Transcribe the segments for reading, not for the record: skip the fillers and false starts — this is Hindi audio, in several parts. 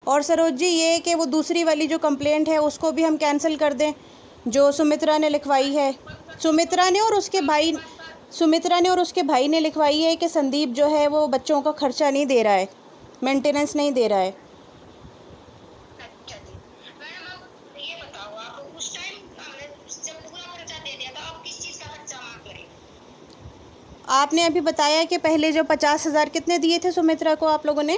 और सरोज जी, ये कि वो दूसरी वाली जो कंप्लेंट है उसको भी हम कैंसिल कर दें, जो सुमित्रा ने लिखवाई है। सुमित्रा ने और उसके भाई ने लिखवाई है कि संदीप जो है वो बच्चों का खर्चा नहीं दे रहा है, मेंटेनेंस नहीं दे रहा है। अच्छा जी मैडम, अब ये बताओ, आप उस टाइम हमने जब पूरा खर्चा दे दिया था, आप किस चीज का खर्चा मांग रहे हैं? आपने अभी बताया कि पहले जो 50,000 कितने दिए थे सुमित्रा को आप लोगों ने?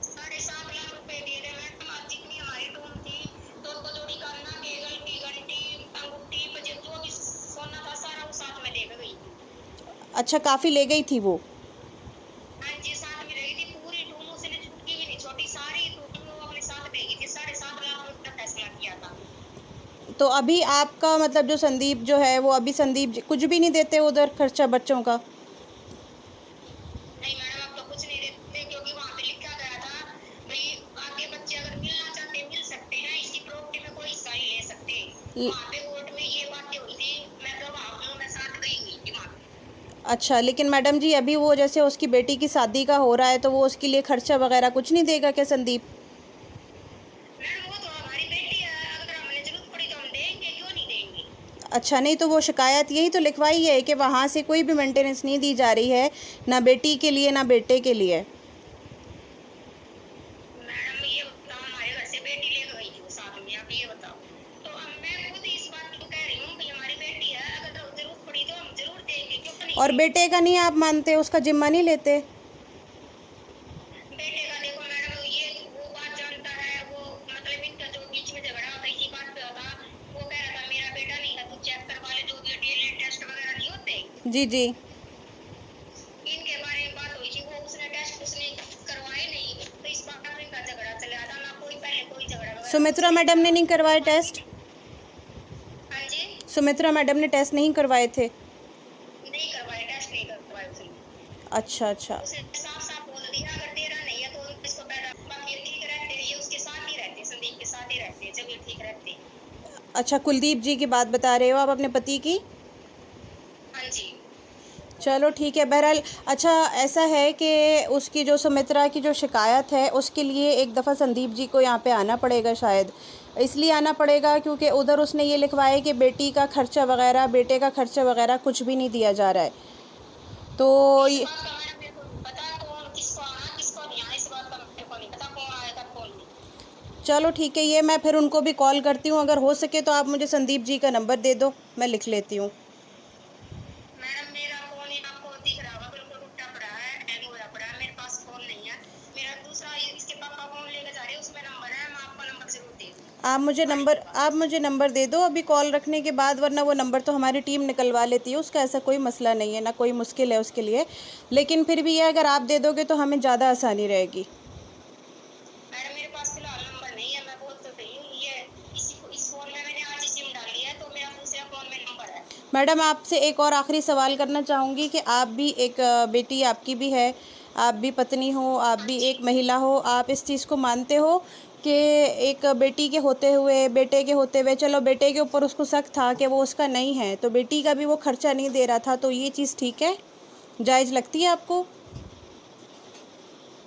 7.5 लाख रुपए दिए थे मैडम। आज जितनी हमारी टूम थी, 2 जोड़ी कान्ना, केगल की घंटी, अंगूठी, जो भी सोना था सारा वो साथ में लेकर गई थी। अच्छा, काफ़ी ले गई थी वो। हाँ जी, साथ में रही थी पूरी टूम, उसने छुटकी भी नहीं छोटी, सारी टूम वो अपने साथ ले गई थी। 7.5 लाख रुपए का फैसला किया था। तो अभी आपका मतलब जो संदीप जो है वो अभी कुछ भी नहीं देते उधर खर्चा बच्चों का? नहीं मैडम, अब तो कुछ नहीं देते, क्योंकि वहाँ पे लिखा गया था भाई आगे बच्चे अगर मिलना चाहते मिल सकते हैं, इसकी प्रॉपर्टी में कोई हिस्सा नहीं ले सकते। ल- वहाँ पे कोर्ट में ये बातें हुई थी, मैं तो वहाँ हूँ, मैं साथ गई हुई थी वहाँ पे। अच्छा, लेकिन मैडम जी अभी वो जैसे उसकी बेटी की शादी का हो रहा है तो वो उसके लिए खर्चा वगैरह कुछ नहीं देगा क्या संदीप? मैडम वो तो हमारी बेटी है, अगर हमने जरूरत पड़ी तो हम देंगे, क्यों नहीं देंगे। अच्छा, नहीं तो वो शिकायत यही तो लिखवाई है कि वहाँ से कोई भी मेंटेनेंस नहीं दी जा रही है, ना बेटी के लिए ना बेटे के लिए। मैडम ये बताओ, हमारे घर से बेटी लेकर गई थी वो साथ में, आप ये बताओ। तो अब मैं खुद इस बात को कह रही हूँ कि हमारी बेटी है, अगर जरूरत पड़ी तो हम जरूर देंगे, क्यों नहीं और देंगे। बेटे का नहीं आप मानते, उसका जिम्मा नहीं लेते? बेटे का देखो मैडम, ये वो बात जानता है, वो मतलब इनका जो बीच में झगड़ा होता इसी बात पे होता। वो कह रहा था मेरा बेटा नहीं है, तू चेक करवा ले, जो भी डीएनए टेस्ट वगैरह नहीं होते, जी जी। इनके बारे में बात हुई थी। वो उसने टेस्ट उसने करवाए नहीं, तो इस बात में इनका झगड़ा चला था। ना कोई पहले कोई झगड़ा वगैरह कुछ सुमित्रा नहीं मैडम था। ने नहीं करवाए टेस्ट? हाँ जी, सुमित्रा मैडम ने टेस्ट नहीं करवाए थे? नहीं करवाए, टेस्ट नहीं करवाए उसने। अच्छा अच्छा। उसे साफ साफ बोल दिया अगर तेरा नहीं है तो इसको पैदा, बाकी ये ठीक रहते हैं, ये उसके साथ ही रहते हैं, संदीप के साथ ही रहते हैं जब ये ठीक रहते हैं। अच्छा, कुलदीप जी की बात बता रहे हो आप अपने पति की? हाँ जी। चलो ठीक है, बहरहाल। अच्छा, ऐसा है कि उसकी जो सुमित्रा की जो शिकायत है उसके लिए एक दफ़ा संदीप जी को यहाँ पे आना पड़ेगा, शायद इसलिए आना पड़ेगा क्योंकि उधर उसने ये लिखवाया है कि बेटी का खर्चा वगैरह बेटे का खर्चा वगैरह कुछ भी नहीं दिया जा रहा है। तो इस बात का मैडम मेरे को नहीं पता, कौन किसको आना किसको नहीं आना, इस बात का मेरे को नहीं पता कौन आएगा कौन नहीं। चलो ठीक है, ये मैं फिर उनको भी कॉल करती हूँ, अगर हो सके तो आप मुझे संदीप जी का नंबर दे दो, मैं लिख लेती हूँ। मैडम मेरा फोन ही आपको दिख रहा होगा, बिल्कुल टूटा पड़ा है, हैंग होया पड़ा है, मेरे पास फोन नहीं है। मेरा दूसरा इसके पापा फोन लेकर जा रहे हैं, उसमें नंबर है, मैं आपको नंबर जरूर दे दूंगी। आप मुझे नंबर दे दो अभी कॉल रखने के बाद, वरना वो नंबर तो हमारी टीम निकलवा लेती है, उसका ऐसा कोई मसला नहीं है, ना कोई मुश्किल है उसके लिए। लेकिन फिर भी ये अगर आप दे दोगे तो हमें ज़्यादा आसानी रहेगी। मैडम मेरे पास फिलहाल नंबर नहीं है, मैं बोल तो रही हूँ, ये इस फोन में मैंने आज ही सिम डाली है, तो मेरा दूसरे फोन में नंबर है। मैडम, आपसे एक और आखिरी सवाल करना चाहूँगी कि आप भी एक बेटी आपकी भी है, आप भी पत्नी हो, आप हाँ भी जी। एक महिला हो, आप इस चीज़ को मानते हो कि एक बेटी के होते हुए बेटे के होते हुए, चलो बेटे के ऊपर उसको शक था कि वो उसका नहीं है तो बेटी का भी वो खर्चा नहीं दे रहा था, तो ये चीज़ ठीक है, जायज़ लगती है आपको?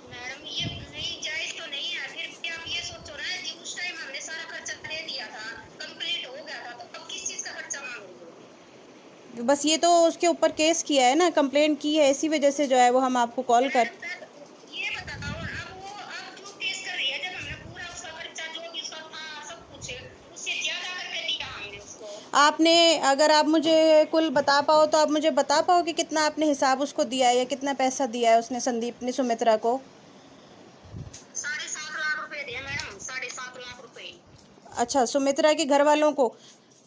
मैडम ये नहीं जायज तो नहीं है, फिर भी आप ये सोचो ना जी, उस टाइम हमने सारा खर्चा दे दिया था, कंप्लीट हो गया था, तो अब किस चीज का खर्चा मांगोगे। बस ये तो उसके ऊपर केस किया है ना, कंप्लेंट की है, इसी वजह से जो है वो हम आपको कॉल कर। मैडम ये बताओ, अब वो अब क्यों केस कर रही है, जब हमने पूरा उसका खर्चा जो भी उसका था सब कुछ उससे ज्यादा करके दिया हमने उसको। आपने, अगर आप मुझे कुल बता पाओ तो आप मुझे बता पाओ कि कितना आपने हिसाब उसको दिया है या कितना पैसा दिया है उसने संदीप ने सुमित्रा को? 7.5 लाख रुपए दिए मैडम, 7.5 लाख रुपए। अच्छा, सुमित्रा के घर वालों को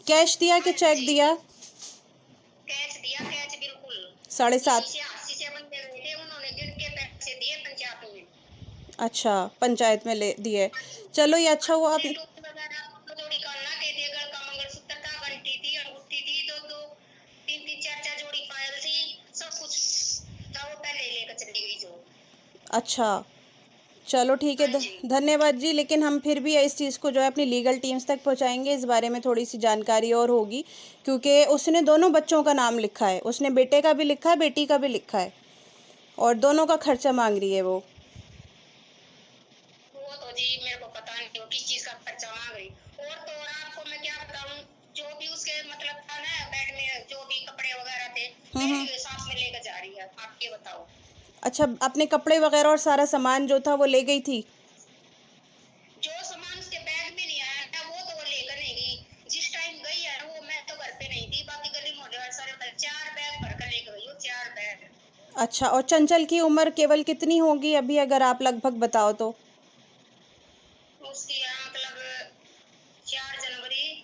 कैश दिया कि हाँ चेक जी, दिया? कैच दिया, कैच बिल्कुल। साढ़े यहीं सात से 80 से बंदे गए थे, उन्होंने जिनके पैसे दिए पंचायत में। अच्छा, पंचायत में ले दिए। चलो ये अच्छा हुआ आप। अपने टूप वगैरह 2 जोड़ी कान्ना के दिए, गल का मंगलसूत्र था, घंटी थी, अंगूठी थी, 2-2 3-3 4-4 जोड़ी पायल थी, सब कुछ था, वो पहले ही लेकर चली गई जो। अच्छा, चलो ठीक है, हाँ जी। धन्यवाद जी, लेकिन हम फिर भी इस चीज़ को जो है अपनी लीगल टीम्स तक पहुंचाएंगे, इस बारे में थोड़ी सी जानकारी और होगी, क्योंकि उसने दोनों बच्चों का नाम लिखा है, उसने बेटे का भी लिखा है बेटी का भी लिखा है, और दोनों का खर्चा मांग रही है वो। वो तो जी मेरे को पता नहीं वो किस चीज का खर्चा मांग रही। और आपको मैं क्या बताऊं, जो भी उसके मतलब था ना बेड में जो भी कपड़े वगैरह थे मेरे साथ में लेकर जा रही है। आप ये बताओ। अच्छा, अपने कपड़े वगैरह और सारा सामान जो था वो ले गई थी? जो सामान उसके बैग में नहीं आया था वो तो वो लेकर नहीं गई। जिस टाइम गई है वो मैं तो घर पे नहीं थी, बाकी गली मोहल्ले वाले सारे 4 बैग भर कर लेकर गई वो, 4 बैग। अच्छा, और चंचल की उम्र केवल कितनी होगी अभी, अगर आप लगभग बताओ तो? उसकी मतलब 4 जनवरी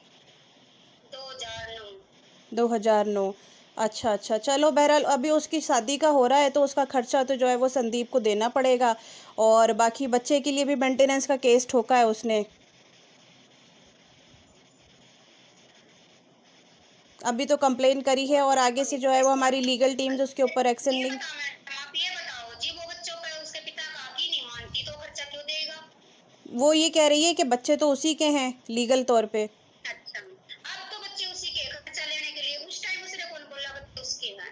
2009। 2009। अच्छा अच्छा, चलो बहरहाल अभी उसकी शादी का हो रहा है तो उसका खर्चा तो जो है वो संदीप को देना पड़ेगा, और बाकी बच्चे के लिए भी मेंटेनेंस का केस ठोका है उसने। अभी तो कंप्लेन करी है और आगे से जो है वो हमारी लीगल टीम्स उसके ऊपर एक्शन ये लेंगी। बताओ मैडम, आप ये बताओ जी, वो बच्चों पे उसके पिता का हक ही नहीं मानती तो खर्चा क्यों देगा? वो ये कह रही है कि बच्चे तो उसी के हैं लीगल तौर पे। अच्छा, अब तो बच्चे उसी के, खर्चा लेने के लिए उस टाइम उसने कौन बोला बच्चे उसके हैं?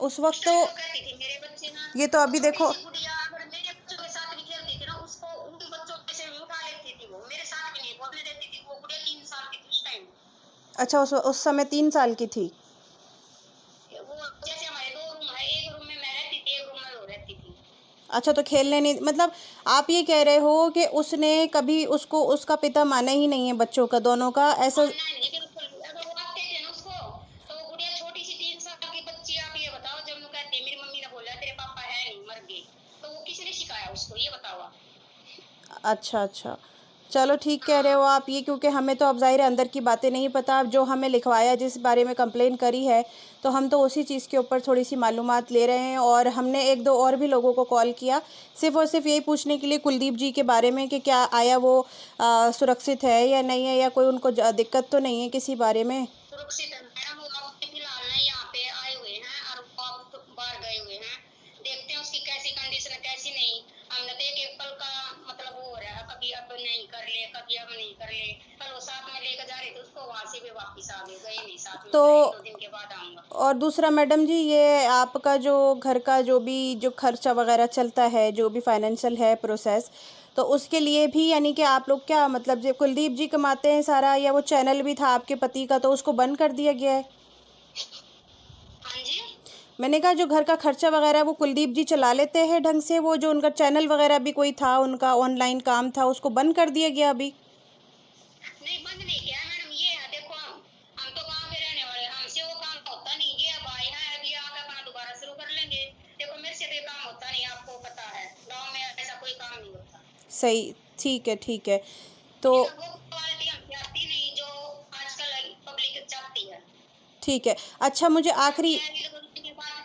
उस वक्त उस तो टाइम तो कहती थी मेरे बच्चे हैं। ये तो वो अभी छोटी देखो। सी गुड़िया अगर मेरे बच्चों के साथ भी खेलती थी ना, उसको उन बच्चों में से भी उठा लेती थी, वो मेरे साथ भी नहीं बोलने देती थी। वो गुड़िया 3 साल की थी उस टाइम। अच्छा, उस समय 3 साल की थी। वो जैसे हमारे 2 रूम है, एक रूम में मैं रहती थी, एक रूम में वो रहती थी। अच्छा, तो खेलने नहीं, मतलब आप ये कह रहे हो कि उसने कभी उसको उसका पिता माना ही नहीं है बच्चों का, दोनों का ऐसा? मानना नहीं बिल्कुल। अगर वो आते थे ना उसको, तो वो गुड़िया छोटी सी 3 साल की बच्ची, आप ये बताओ, जब वो कहती है मेरी मम्मी ने बोला तेरे पापा है नहीं, मर गए, तो वो किसने सिखाया उसको, ये बताओ आप। अच्छा अच्छा, चलो ठीक कह रहे हाँ हो आप ये, क्योंकि हमें तो अब ज़ाहिर है अंदर की बातें नहीं पता। अब जो हमें लिखवाया, जिस बारे में कंप्लेन करी है, तो हम तो उसी चीज़ के ऊपर थोड़ी सी मालूमात ले रहे हैं। और हमने 1-2 और भी लोगों को कॉल किया, सिर्फ़ और सिर्फ यही पूछने के लिए कुलदीप जी के बारे में कि क्या आया वो सुरक्षित है या नहीं है, या कोई उनको दिक्कत तो नहीं है किसी बारे में। सुरक्षित है मैडम, वो अब फिलहाल ना यहाँ पे आए हुए हैं और अब तो बाहर गए हुए हैं। देखते हैं उसकी कैसी कंडीशन है कैसी नहीं। हमने तो एक पल का मतलब वो हो रहा है, कभी अब नहीं कर ले, कभी अब नहीं कर ले। कल वो साथ में लेकर जा रहे थे उसको, वहां से भी वापिस आ गए, गए नहीं साथ में, तो 1-2 दिन के बाद आऊंगा। और दूसरा मैडम जी, ये आपका जो घर का जो भी जो खर्चा वगैरह चलता है, जो भी फाइनेंशियल है प्रोसेस, तो उसके लिए भी यानी कि आप लोग क्या मतलब जो कुलदीप जी कमाते हैं सारा, या वो चैनल भी था आपके पति का तो उसको बंद कर दिया गया है? हाँ जी। मैंने कहा जो घर का खर्चा वगैरह वो कुलदीप जी चला लेते हैं ढंग से, वो जो उनका चैनल वगैरह भी कोई था, उनका ऑनलाइन काम था, उसको बंद कर दिया गया अभी? नहीं बंद नहीं किया मैडम, ये है देखो, हम तो गाँव के रहने वाले, हमसे वो काम होता नहीं। ये अब आए हैं, अभी आकर अपना दोबारा शुरू कर लेंगे। देखो मेरे से तो ये काम होता नहीं, आपको पता है गाँव में ऐसा कोई काम नहीं होता। सही, ठीक है ठीक है। तो ठीक है, वो क्वालिटी हमसे आती नहीं जो आजकल पब्लिक चाहती है। ठीक है। अच्छा, मुझे हम आखिरी, क्या है कि के बाद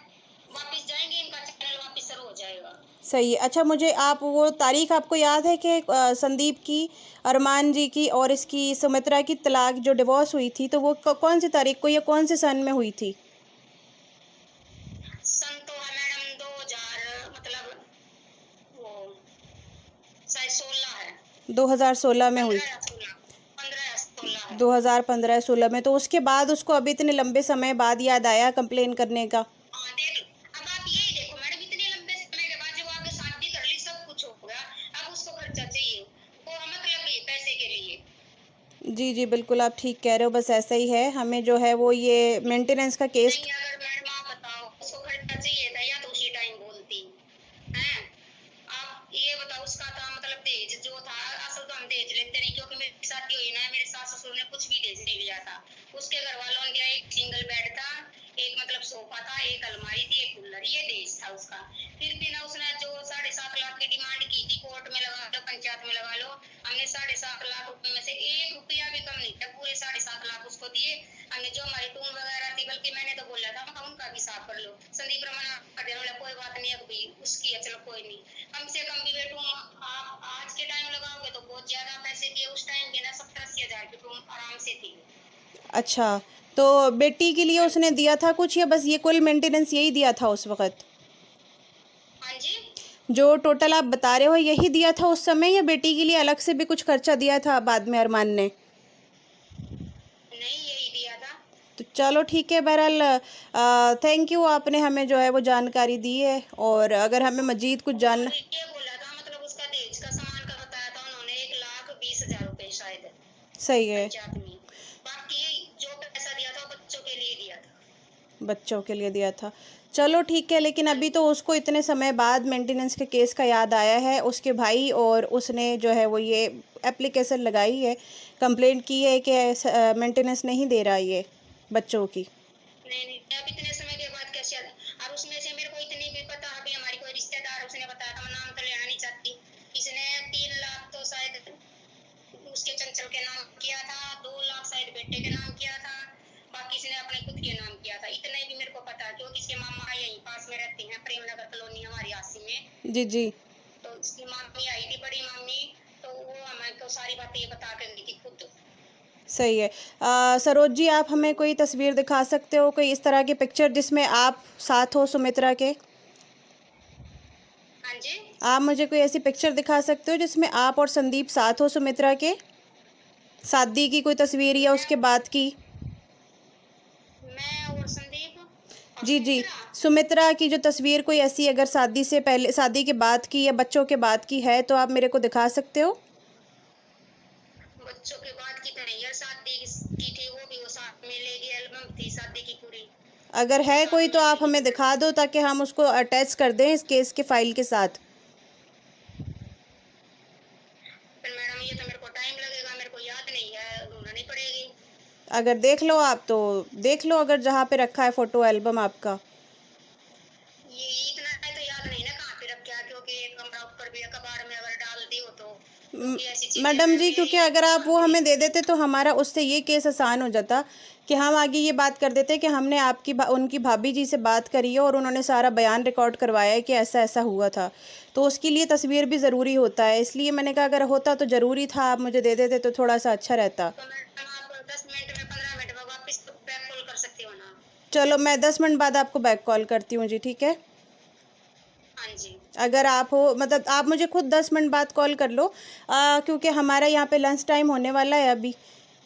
वापस जाएंगे, इनका चैनल वापस शुरू हो जाएगा। सही है। अच्छा, मुझे आप वो तारीख आपको याद है कि संदीप की, अरमान जी की और इसकी सुमित्रा की तलाक जो डिवोर्स हुई थी, तो वो कौन सी तारीख को या कौन से सन में हुई थी? सन तो है मैडम 2000 मतलब वो शायद 16 है। 2016 में हुई 15 थी। या 16, 15 या 16 है। 2015-16 में, तो उसके बाद उसको अभी इतने लंबे समय बाद याद आया कंप्लेन करने का? हाँ देख, अब आप यही देखो मैडम, इतने लंबे समय के बाद जब आगे शादी कर ली, सब कुछ हो गया, अब उसको खर्चा चाहिए, वो मतलब ये पैसे के लिए। जी जी, बिल्कुल आप ठीक कह रहे हो, बस ऐसा ही है। हमें जो है वो ये मेंटेनेंस का केस। नहीं अगर मैडम आप बताओ उसको खर्चा चाहिए था या तो उसी टाइम बोलती हैं। आप ये बताओ, उसका था मतलब दहेज जो था, असल तो हम दहेज लेते नहीं, क्योंकि मेरी शादी हुई ना, मेरे सास ससुर ने कुछ भी दहेज नहीं लिया था। उसके घर वालों ने दिया एक सिंगल बेड था, एक मतलब सोफा था, एक अलमारी थी, एक कूलर, ये दहेज था उसका। फिर भी ना उसने जो 7.5 लाख की डिमांड की थी, कोर्ट में लगा लो पंचायत में लगा लो, हमने 7.5 लाख रुपए में से 1 रुपया भी कम नहीं था, पूरे 7.5 लाख उसको दिए। हमने जो हमारी टून वगैरह थी, बल्कि मैंने तो बोला था मैं उनका भी साफ कर लो। संदीप रमन कर देने वाला, कोई बात नहीं, अभी उसकी है चलो कोई नहीं, कम से कम भी बेटू आप आज के टाइम लगाओगे तो बहुत ज्यादा पैसे दिए, उस टाइम के ना 70-80 हजार की टून आराम से थी। अच्छा, तो बेटी के लिए उसने दिया था कुछ, या बस ये कुल मेंटेनेंस यही दिया था उस वक्त? हाँ जी। जो टोटल आप बता रहे हो यही दिया था उस समय, या बेटी के लिए अलग से भी कुछ खर्चा दिया था बाद में अरमान ने? नहीं यही दिया था। तो चलो ठीक है, बहरहाल थैंक यू, आपने हमें जो है वो जानकारी दी है। और अगर हमें मजीद कुछ जानना। ये बोला था मतलब उसका दहेज का सामान सही है। पंचायत में। बाकी जो पैसा दिया था वो बच्चों के लिए दिया था। बच्चों के लिए दिया था। चलो ठीक है, लेकिन अभी तो उसको इतने समय बाद मेंटेनेंस के केस का याद आया है उसके भाई, और उसने जो है वो ये एप्लीकेशन लगाई है, कंप्लेंट की है कि मेंटेनेंस नहीं दे रहा ये बच्चों की। नहीं, अब इतने समय के बाद कैसे और उसमें से मेरे को इतनी भी पता, अभी हमारी कोई रिश्तेदार उसने बताया था, मैं नाम तो लेना नहीं चाहती, इसने 3 लाख तो शायद उसके चंचल के नाम किया था, 2 लाख शायद बेटे के नाम किया था, बाकी इसने अपने खुद के नाम किया था। इतना ही भी मेरे को पता है क्योंकि इसके मामा यहीं पास में रहते हैं, प्रेमनगर कॉलोनी हमारी आसी में। जी जी। तो उसकी मामी आई थी, बड़ी मामी, तो वो हमें तो सारी बातें ये बता कर गई थी खुद। सही है। सरोज जी, आप हमें कोई तस्वीर दिखा सकते हो, कोई इस तरह की पिक्चर जिसमें आप साथ हो सुमित्रा के? हाँ जी, आप मुझे कोई ऐसी पिक्चर दिखा सकते हो जिसमें आप और संदीप साथ हो सुमित्रा के? शादी की कोई तस्वीर या उसके बाद की? मैं और संदीप और जी जी। सुमित्रा। सुमित्रा की जो तस्वीर कोई ऐसी अगर शादी से पहले, शादी के बाद की या बच्चों के बाद की है तो आप मेरे को दिखा सकते हो? बच्चों के बाद की तो नहीं यार, शादी की थी वो भी, वो साथ में ले गई, एल्बम थी शादी की पूरी। अगर है कोई तो आप हमें दिखा दो ताकि हम उसको अटैच कर दें इस केस के फाइल के साथ। पर मैडम ये तो मेरे को टाइम लगेगा, मेरे को याद नहीं है, ढूंढनी पड़ेगी। अगर देख लो आप तो देख लो, अगर जहाँ पे रखा है फ़ोटो एल्बम आपका। ये इतना है तो याद नहीं ना कहाँ पे रखा है, क्योंकि एक कमरा ऊपर भी है, कबाड़ में अगर डाल दी हो तो, क्योंकि ऐसी चीजें मैडम जी, हैं क्योंकि मेरी। अगर आप वो हमें दे देते तो हमारा उससे ये केस आसान हो जाता कि हम आगे ये बात कर देते कि हमने आपकी उनकी भाभी जी से बात करी है और उन्होंने सारा बयान रिकॉर्ड करवाया है कि ऐसा ऐसा हुआ था, तो उसके लिए तस्वीर भी ज़रूरी होता है। इसलिए मैंने कहा अगर होता तो ज़रूरी था, आप मुझे दे देते तो थोड़ा सा अच्छा रहता। तो मैडम आप 10 मिनट में 15 मिनट में वापस बैक कॉल कर सकते हो ना? चलो, मैं 10 मिनट बाद आपको बैक कॉल करती हूँ जी, ठीक है? हाँ जी। अगर आप हो, मतलब आप मुझे खुद 10 मिनट बाद कॉल कर लो, क्योंकि हमारा यहाँ पे लंच टाइम होने वाला है अभी,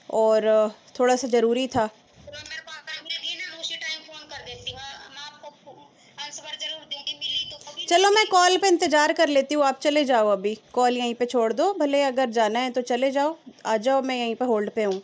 और थोड़ा सा ज़रूरी था। तो मेरे को अगर मिलेगी ना उसी टाइम फोन कर देती हूँ, मैं आपको आंसर जरूर दूंगी, मिली तो कभी चलो, नहीं मैं मिली। कॉल पे इंतज़ार कर लेती हूँ, आप चले जाओ, अभी कॉल यहीं पे छोड़ दो, भले अगर जाना है तो चले जाओ, आ जाओ, मैं यहीं पे होल्ड पे हूँ।